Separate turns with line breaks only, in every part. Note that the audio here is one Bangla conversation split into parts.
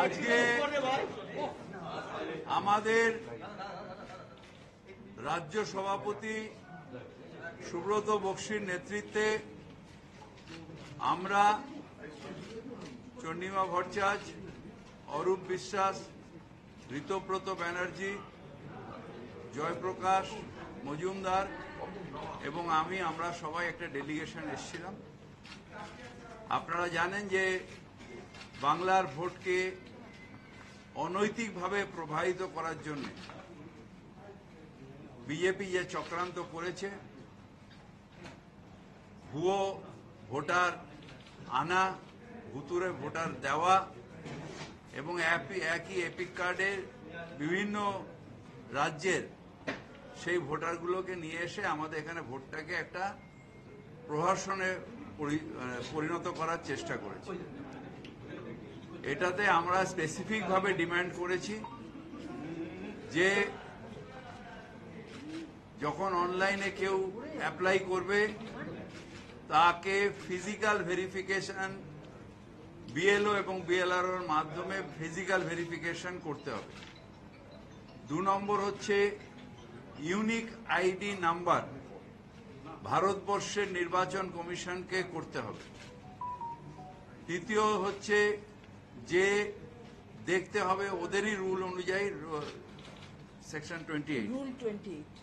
আজকে আমাদের রাজ্য সভাপতি সুব্রত বক্সির নেতৃত্বে আমরা চন্ডিমা ভট্টাচার্য, অরূপ বিশ্বাস, ঋতব্রত ব্যানার্জি, জয়প্রকাশ মজুমদার এবং আমরা সবাই একটা ডেলিগেশন এসেছিলাম। আপনারা জানেন যে বাংলার ভোটকে অনৈতিকভাবে প্রবাহিত করার জন্য বিজেপি যে চক্রান্ত করেছে, ভুয়ো ভোটার আনা, ভুতুরে ভোটার দেওয়া এবং একই এপিক কার্ডের বিভিন্ন রাজ্যের সেই ভোটারগুলোকে নিয়ে এসে আমাদের এখানে ভোটটাকে একটা প্রহসনে পরিণত করার চেষ্টা করেছি। এটাতে আমরা স্পেসিফিকভাবে ডিমান্ড করেছি যে যখন অনলাইনে কেউ অ্যাপ্লাই করবে তাকে ফিজিক্যাল ভেরিফিকেশন বিএলও এবং বিএলআরওর মাধ্যমে ফিজিক্যাল ভেরিফিকেশন করতে হবে। 2 নম্বর হচ্ছে ইউনিক আইডি নাম্বার ভারতবর্ষের নির্বাচন কমিশনকে করতে হবে। তৃতীয় হচ্ছে যে দেখতে হবে ওদেরই রুল অনুযায়ী, সেকশন 28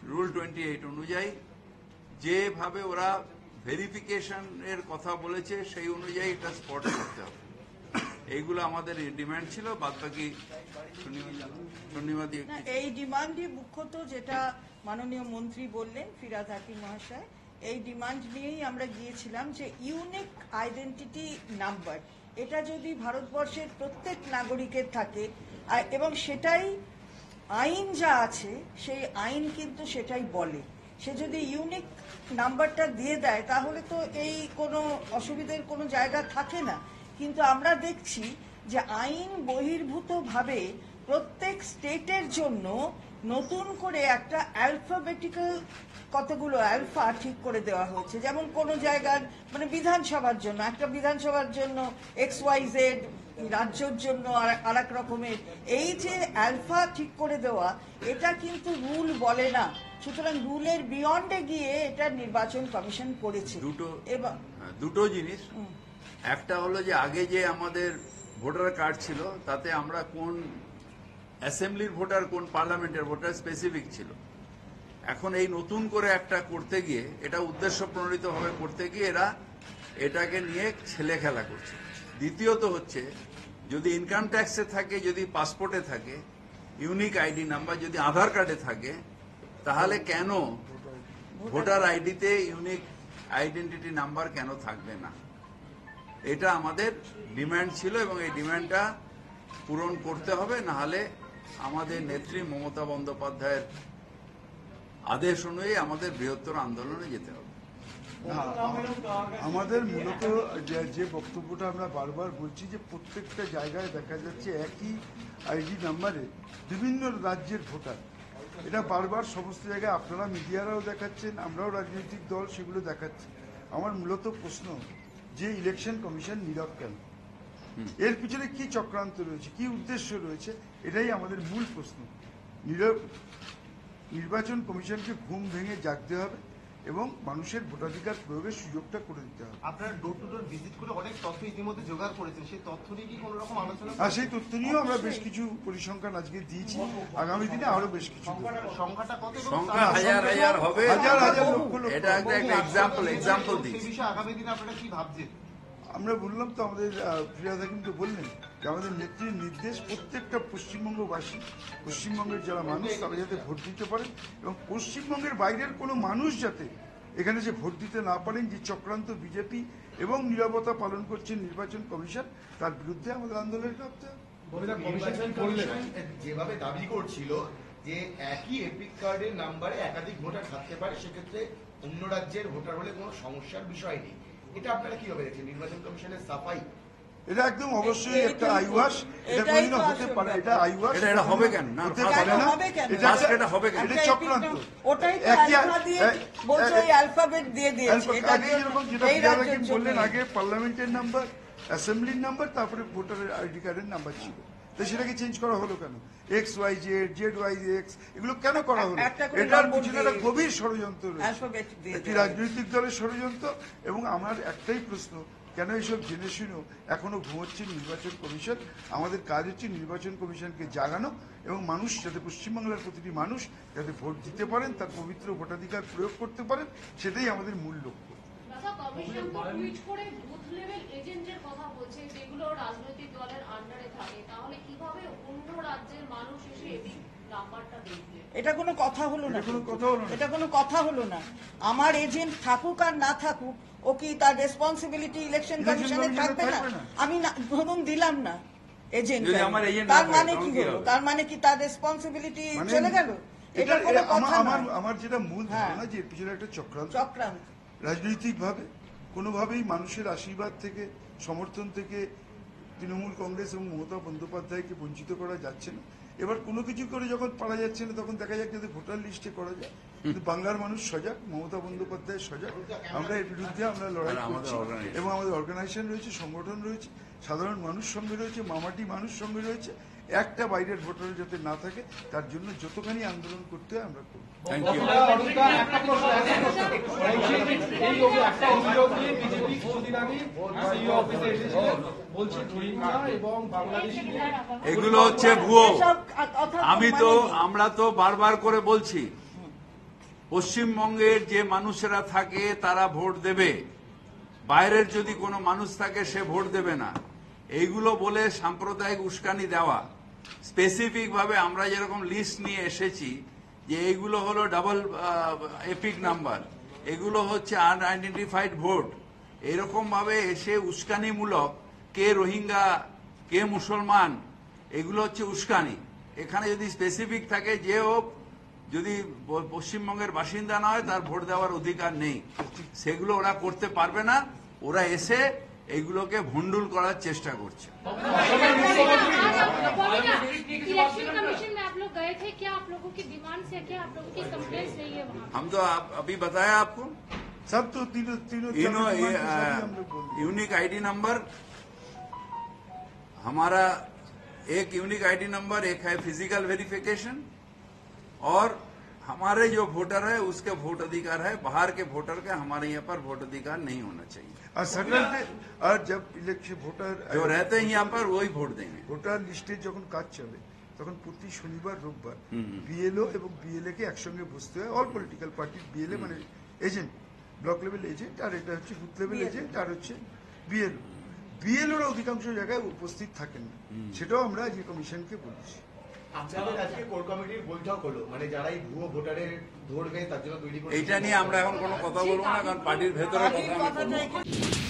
রুল 28 অনুযায়ী যেভাবে ওরা ভেরিফিকেশন এর কথা বলেছে সেই অনুযায়ী এটা স্পট করতে হবে। এইগুলো আমাদের ডিমান্ড ছিল। বাদবাকি
এই ডিমান্ডই মুখ্যত যেটা মাননীয় মন্ত্রী বললেন ফিরহাদ হাকিম মহাশয়, এই ডিমান্ড নিয়েই আমরা গিয়েছিলাম যে ইউনিক আইডেন্টিটি নাম্বার এটা যদি ভারতবর্ষের প্রত্যেক নাগরিকের থাকে এবং সেটাই আইন যা আছে সেই আইন কিন্তু সেটাই বলে, সে যদি ইউনিক নাম্বারটা দিয়ে দেয় তাহলে তো এই কোনো অসুবিধার কোনো জায়গা থাকে না। কিন্তু আমরা দেখছি যে আইন বহির্ভূতভাবে প্রত্যেক স্টেটের জন্য নতুন করে একটা অ্যালফাবেটিক্যাল কতগুলো অ্যালফা ঠিক করে দেওয়া হয়েছে। যেমন কোনো জায়গার মানে বিধানসভার জন্য একটা বিধানসভার জন্য XYZ, রাজ্যের জন্য আর এক রকমের, এই যে অ্যালফা ঠিক করে দেওয়া এটা কিন্তু রুল বলে না। সুতরাং রুলের বিয়ন্ডে গিয়ে এটা নির্বাচন কমিশন করেছে।
দুটো জিনিস, একটা হলো যে আগে যে আমাদের ভোটার কার্ড ছিল তাতে আমরা কোন অ্যাসেম্বলির ভোটার কোন পার্লামেন্টের ভোটার স্পেসিফিক ছিল। এখন এই নতুন করে একটা করতে গিয়ে, এটা উদ্দেশ্য প্রণোদিতভাবে করতে গিয়ে এরা এটাকে নিয়ে ছেলে খেলা করছে। দ্বিতীয়ত হচ্ছে যদি ইনকাম ট্যাক্সে থাকে, যদি পাসপোর্টে থাকে ইউনিক আইডি নাম্বার, যদি আধার কার্ডে থাকে, তাহলে কেন ভোটার আইডিতে ইউনিক আইডেন্টিটি নাম্বার কেন থাকবে না? এটা আমাদের ডিমান্ড ছিল এবং এই ডিমান্ডটা পূরণ করতে হবে, না হলে আমাদের নেত্রী মমতা বন্দ্যোপাধ্যায়ের আদেশ অনুযায়ী আমাদের বৃহত্তর আন্দোলনে যেতে হবে।
আমাদের মূলত যে বক্তব্যটা আমরা বারবার বলছি যে প্রত্যেকটা জায়গায় দেখা যাচ্ছে একই আইডি নাম্বারে বিভিন্ন রাজ্যের ভোটার, এটা বারবার সমস্ত জায়গায় আপনারা মিডিয়ারাও দেখাচ্ছেন, আমরাও রাজনৈতিক দল সেগুলো দেখাচ্ছি। আমার মূলত প্রশ্ন যে ইলেকশন কমিশন নীরব কেন? এর পিছনে কি চক্রান্ত রয়েছে, কি উদ্দেশ্য রয়েছে, এটাই আমাদের মূল প্রশ্ন। নির্বাচন কমিশনকে ঘুম ভেঙে জাগতে হবে এবং মানুষের ভোটাধিকার প্রয়োগের সুযোগটা করে দিতে হবে।
আপনারা ডোর টু ডোর ভিজিট করে অনেক তথ্য ইতিমধ্যে জোগাড় করেছেন, সেই তথ্য নিয়ে কি কোনো রকম আলোচনা?
সেই তথ্য নিয়েও আমরা বেশ কিছু পরিসংখ্যান আজকে দিয়েছি, আগামী দিনে আরো বেশ কিছু।
সংখ্যাটা কত?
সংখ্যা হাজার হাজার হবে,
হাজার হাজার লক্ষ লক্ষ।
এটা একটা এক্সাম্পল দিই।
সেই বিষয়ে আগামী দিনে আপনারা কি ভাবছেন?
আমরা বললাম তো, আমাদের ফিরহাদ হাকিম তো বললেন যে আমাদের নেত্রীর নির্দেশ প্রত্যেকটা পশ্চিমবঙ্গবাসী, পশ্চিমবঙ্গের যারা মানুষ তারা যাতে ভোট দিতে পারেন এবং পশ্চিমবঙ্গের বাইরের কোনো মানুষ যাতে এখানে যে ভোট দিতে না পারেন, যে চক্রান্ত বিজেপি এবং নীরবতা পালন করছেন নির্বাচন কমিশন, তার বিরুদ্ধে আমাদের আন্দোলন করতে হবে।
যেভাবে দাবি করছিল যে একই এপিক কার্ডের নাম্বারে একাধিক ভোটার থাকতে পারে, সেক্ষেত্রে অন্য রাজ্যের ভোটার হলে কোনো সমস্যার বিষয় নেই, এটা আপনারা কিভাবে দেখছেন? নির্বাচন কমিশনের সাফাই
এটা একদম অবশ্যই একটা আইওয়াস, এটা
এটাই
কোনোদিনও
তো
হতে
আসল
পারে,
ব্যাপার।
এটা আইওয়াস,
এটা হবে কেন? না,
হতে
first
পারে না।
হবে কেন?
এটা
First
একটা-
এটা হবে কেন?
এটা
একটা
চক্রান্ত।
epic ওটাই তো
একই-
আলফা দিয়ে বলছে ওই অ্যালফাবেট দিয়ে দিয়েছে এটা
আগে যেরকম যেটা
এই
ফিরাদ
রাজ্যের
হাকিম
জন্য
বললেন, আগে পার্লামেন্টের নাম্বার, অ্যাসেম্বলির নাম্বার, তারপরে ভোটারের আইডি কার্ডের নাম্বার ছিল, তো সেটাকে চেঞ্জ করা হলো কেন? X Y Z, Z Y X, এগুলো কেন করা হলো?
একটা করে
এটার
নম্বর
পিছনে একটা
দিয়ে-
গভীর ষড়যন্ত্র রয়েছে,
অ্যালফাবেট দিয়ে
একটি
দেওয়া
রাজনৈতিক দলের ষড়যন্ত্র। এবং আমার একটাই প্রশ্ন, কেন এইসব জেনে শুনেও এখনো ঘুমোচ্ছে নির্বাচন কমিশন? আমাদের কাজ হচ্ছে নির্বাচন কমিশনকে জাগানো এবং মানুষ যাতে, পশ্চিমবাংলার প্রতিটি মানুষ যাতে ভোট দিতে পারেন, তার পবিত্র ভোটাধিকার প্রয়োগ করতে পারেন, সেটাই আমাদের মূল লক্ষ্য।
দাদা, কমিশন তো টুইট করে বুথ লেভেল এজেন্টের কথা বলছে, যেগুলো রাজনৈতিক দলের আন্ডারে থাকে, তাহলে কিভাবে অন্য রাজ্যের মানুষ এসে এই নাম্বারটা দেখবে?
এটা কোনো কথা হলো না,
এটা কোনো কথা হলো না।
এটা কোনো কথা হলো না। আমার এজেন্ট থাকুক আর না থাকুক, ও কি তার রেসপন্সিবিলিটি ইলেকশন কমিশনে
কমিশনে
থাকবে না?
থাকবে না।
আমি ধরুন দিলাম না এজেন্ট,
যদি আমার agent
তার
না
মানে
থাকে,
কি
তখন কি
হলো?
হবে?
তার মানে কি তার রেসপন্সিবিলিটি
মানে
চলে গেল? এটা কোনো কথা না,
আমার যেটা মূল
হ্যাঁ।
ধারণা যে এর পিছনে একটা চক্রান্ত,
চক্রান্ত।
রাজনৈতিকভাবে কোনোভাবেই মানুষের আশীর্বাদ থেকে, সমর্থন থেকে তৃণমূল কংগ্রেস এবং মমতা বন্দ্যোপাধ্যায়কে বঞ্চিত করা যাচ্ছে না। এবার কোনো কিছু করে যখন পারা যাচ্ছে না, তখন দেখা যাক যদি ভোটার লিস্টে করা যায়। কিন্তু বাংলার মানুষ সজাগ, মমতা বন্দ্যোপাধ্যায় সজাগ, আমরা এর বিরুদ্ধে আমরা লড়াই
আর আমাদের
করছি
organization।
এবং আমাদের অর্গানাইজেশন রয়েছে, সংগঠন রয়েছে, সাধারণ মানুষ সঙ্গে রয়েছে, মামাটি মানুষ সঙ্গে রয়েছে। একটা বাইরের ভোটার যাতে না থাকে, তার জন্য যতখানি আন্দোলন করতে হয় আমরা করব।
Thank you.
এই একটা অভিযোগ নিয়ে বিজেপি কিছুদিন আগে সিইও অফিসে এসেছিলেন, বলছে রোহিঙ্গা এবং বাংলাদেশি
এগুলো হচ্ছে ভুয়ো।
এসব কথা
আমরা তো বারবার করে বলছি, পশ্চিমবঙ্গের যে মানুষেরা থাকে তারা ভোট দেবে, বাইরের যদি কোনো মানুষ থাকে সে ভোট দেবে না। এইগুলো বলে সাম্প্রদায়িক উস্কানি দেওয়া, স্পেসিফিক ভাবে আমরা যেরকম লিস্ট নিয়ে এসেছি যে এইগুলো হলো ডাবল এপিক নাম্বার, এগুলো হচ্ছে আনআইডেন্টিফাইড ভোট, এরকম ভাবে এসে উস্কানিমূলক, কে রোহিঙ্গা কে মুসলমান, এগুলো হচ্ছে উস্কানি। এখানে যদি স্পেসিফিক থাকে যে হোক, যদি পশ্চিমবঙ্গের বাসিন্দা না হয় তার ভোট দেওয়ার অধিকার নেই, সেগুলো ওরা করতে পারবে না। ওরা এসে এইগুলোকে ভণ্ডুল করার চেষ্টা করছে।
इलेक्शन कमीशन में आप लोग गए थे, क्या आप लोगों की डिमांड से, क्या आप लोगों की कंप्लेंट्स रही है वहाँ?
हम तो अभी बताया आपको,
सब तो तीनों तीनों
तीनों
चारों डिमांड के साथ ही हम लोग बोल रहे हैं।
यूनिक आईडी नंबर, हमारा एक यूनिक आईडी नंबर, एक है फिजिकल वेरिफिकेशन, और हमारे जो वोटर है उसके वोट अधिकार है, बाहर के वोटर के हमारे यहाँ पर वोट अधिकार नहीं होना चाहिए।
और सटल और जब इलेक्शन भोटार
जो रहते हैं यहाँ पर वही वोट देंगे।
ভোটার লিস্টে যখন কাজ চলে, তখন প্রতি শনিবার রোববার বিএলও এবং বিএলএ কে একসঙ্গে বসতে হয়। অল পলিটিক্যাল পার্টির বিএলএ মানে এজেন্ট, ব্লক লেভেল এজেন্ট, আর এটা হচ্ছে বুথ লেভেল এজেন্ট, আর হচ্ছে বিএলও। বিএলওরা অধিকাংশ জায়গায় উপস্থিত থাকেন না, সেটাও আমরা যে কমিশনকে বলছি।
আপনাদের আজকে কোর কমিটির বৈঠক হলো, মানে যারা এই ভুয়ো ভোটারের ধরবে তার জন্য তৈরি করে
এইটা নিয়ে আমরা এখন কোনো কথা বলবো না, কারণ পার্টির ভেতরে কথা আমি বলবো।
কথাটা